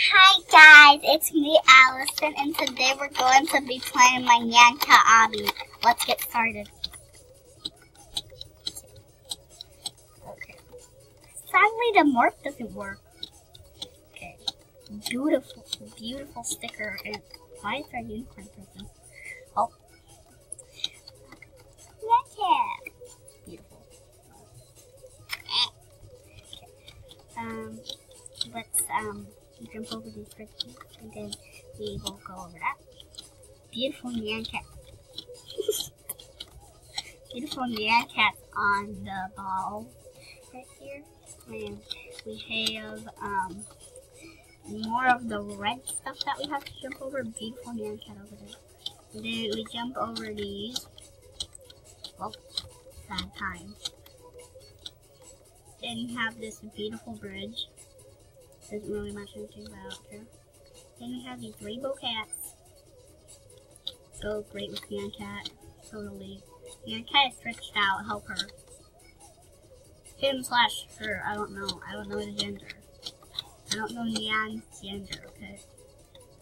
Hi guys, it's me Allison, and today we're going to be playing my Nyan Obby. Let's get started. Okay. Sadly the morph doesn't work. Okay. Beautiful sticker. And why is there a unicorn person? Oh. Nyan. Beautiful. Okay. Let's jump over these bridges, and then we will go over that. Beautiful Nyan cat. Beautiful Nyan cat on the ball right here. And we have more of the red stuff that we have to jump over. Beautiful Nyan cat over there. And then we jump over these. Well, sad time. Then we have this beautiful bridge. Doesn't really match anything about her. Then we have these rainbow cats. Go great with Nyan cat. Totally. Nyan cat is stretched out. Help her. Him slash her. I don't know. I don't know the gender. I don't know Nyan's gender. Okay.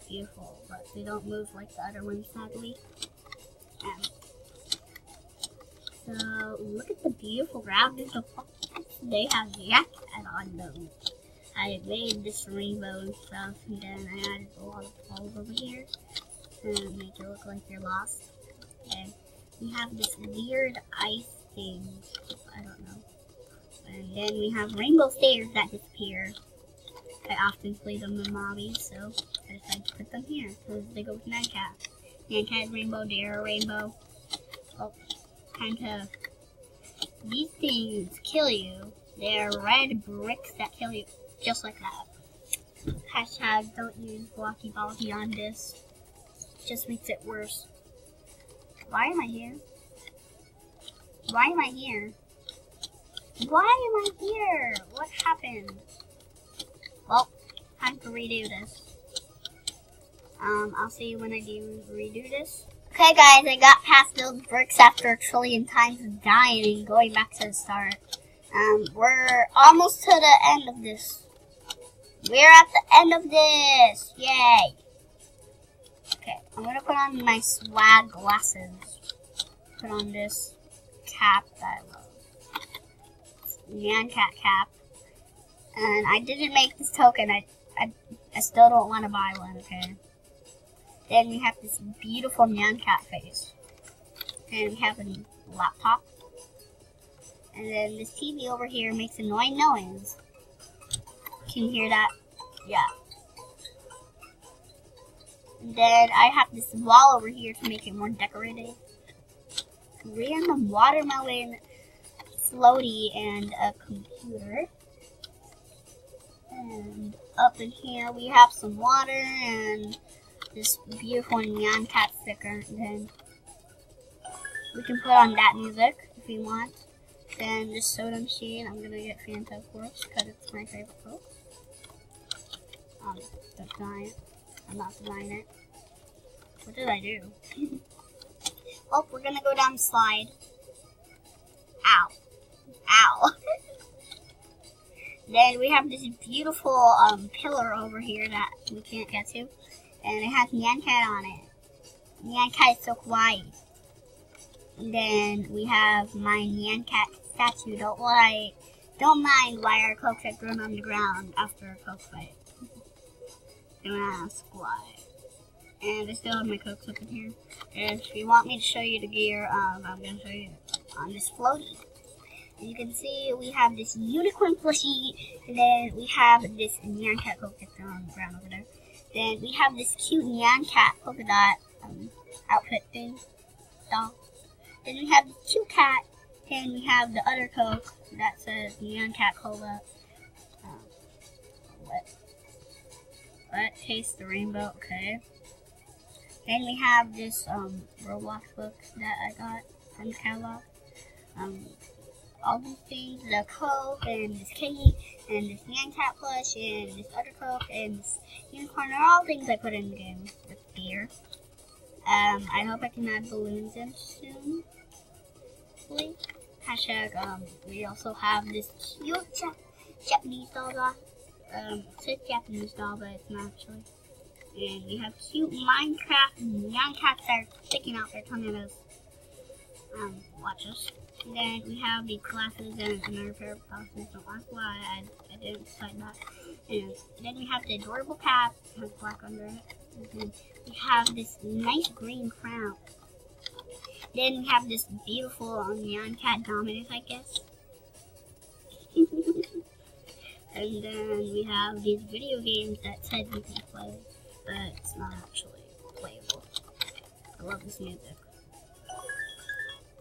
Beautiful, but they don't move like the other ones, sadly. So look at the beautiful ground. They have Nyan cat on them. I made this rainbow and stuff, and then I added a lot of balls over here to make it look like you're lost. And we have this weird ice thing, I don't know. And then we have rainbow stairs that disappear. I often play them in Obby, so I decided to put them here because they go with Nyan cat. Nyan cat, rainbow, dare, rainbow. Oh, kinda. These things kill you. They're red bricks that kill you. Just like that. Hashtag don't use blocky ballsy on this. Just makes it worse. Why am I here? Why am I here? Why am I here? What happened? Well, time to redo this. I'll see you when I do redo this. Okay guys, I got past those bricks after a trillion times of dying and going back to the start. We're almost to the end of this. We're at the end of this! Yay! Okay, I'm gonna put on my swag glasses. Put on this cap that I love. Nyan cat cap. And I didn't make this token. I still don't want to buy one, okay? Then we have this beautiful Nyan cat face. And we have a laptop. And then this TV over here makes annoying noise. Can you hear that? Yeah. And then I have this wall over here to make it more decorative. Random watermelon, floaty, and a computer. And up in here we have some water and this beautiful Nyan cat sticker. And then we can put on that music if we want. Then this soda machine, I'm gonna get Fanta, of course, because it's my favorite Coke. Don't deny it. I'm not denying it. What did I do? Oh, we're gonna go down the slide. Ow. Ow. Then we have this beautiful pillar over here that we can't get to. And it has Nyan cat on it. Nyan cat is so quiet. And then we have my Nyan cat statue. Don't mind why our Cokes have grown on the ground after a Coke fight. Don't ask why. And I still have my Cokes up in here. And if you want me to show you the gear, I'm going to show you on this floaty. And you can see we have this unicorn plushie. And then we have this Nyan cat Coke that's on the ground over there. Then we have this cute Nyan cat polka dot outfit thing. Doll. Then we have this cute cat. And we have the other Coke that says Nyan cat cola. What? Taste the rainbow, okay. Then we have this Roblox book that I got from the catalog. All these things, the Coke and this kitty and this Nyan cat plush and this other Coke and this unicorn are all things I put in the game with beer. I hope I can add balloons in soon. Hashtag, we also have this cute Japanese doll It's Japanese doll, but it's not actually. And we have cute Minecraft Nyan cats that are sticking out their tongue at us. Watch us. And then we have the glasses and another pair of glasses. Don't ask why I didn't decide that. And then we have the adorable cat. It has black under it. And then we have this nice green crown. Then we have this beautiful Nyan cat Dominic, I guess. And then we have these video games that said you can play, but it's not actually playable. I love this music.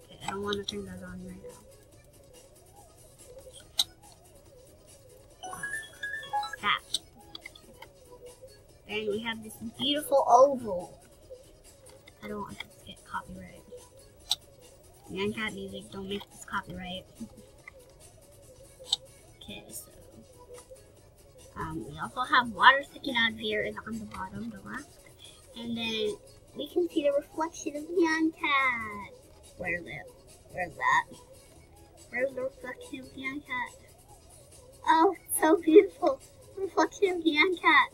Okay, I don't want to turn that on right now. That. And we have this beautiful oval. I don't want this to get copyright. Nyan cat music, don't make this copyright. Okay, so we also have water sticking out of here and on the bottom, don't ask. And then we can see the reflection of Nyan cat. Where's it? Where's that? Where's the reflection of Nyan cat? Oh, it's so beautiful. The reflection of Nyan cat.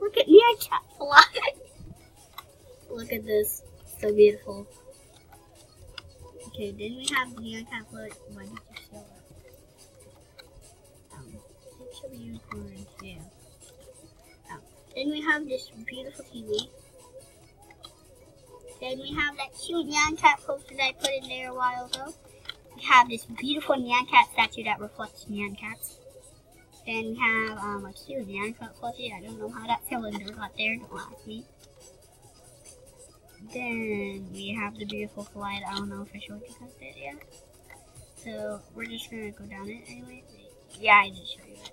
Look at Nyan cat fly. Look at this. So beautiful. Okay, then we have the Nyan cat float. Why did you steal that? Picture unicorn, yeah. Then we have this beautiful TV. Then we have that cute Nyan cat poster that I put in there a while ago. We have this beautiful Nyan cat statue that reflects Nyan cats. Then we have a cute Nyan cat plushie. I don't know how that cylinder got there, don't ask me. Then we have the beautiful slide. I don't know if I showed you guys that yet. So we're just gonna go down it anyway. Yeah, I did show you that.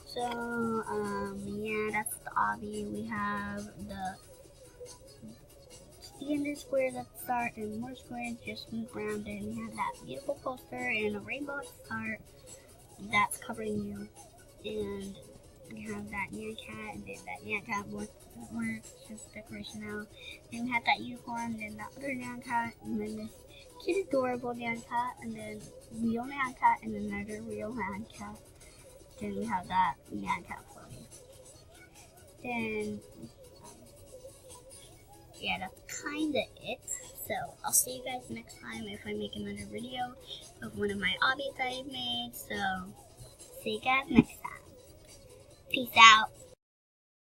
So, yeah, that's the Obby. We have the standard squares at the start and more squares just move around. And we have that beautiful poster and a rainbow at the start that's covering you. And we have that Nyan cat, and then that Nyan cat works, just decoration now. Then we have that unicorn, and then that other Nyan cat, and then this cute adorable Nyan cat, and then real Nyan cat, and another real Nyan cat. Then we have that Nyan cat floating. Then, yeah, that's kinda it. So, I'll see you guys next time if I make another video of one of my Obbies I've made. So, see you guys next time. Peace out.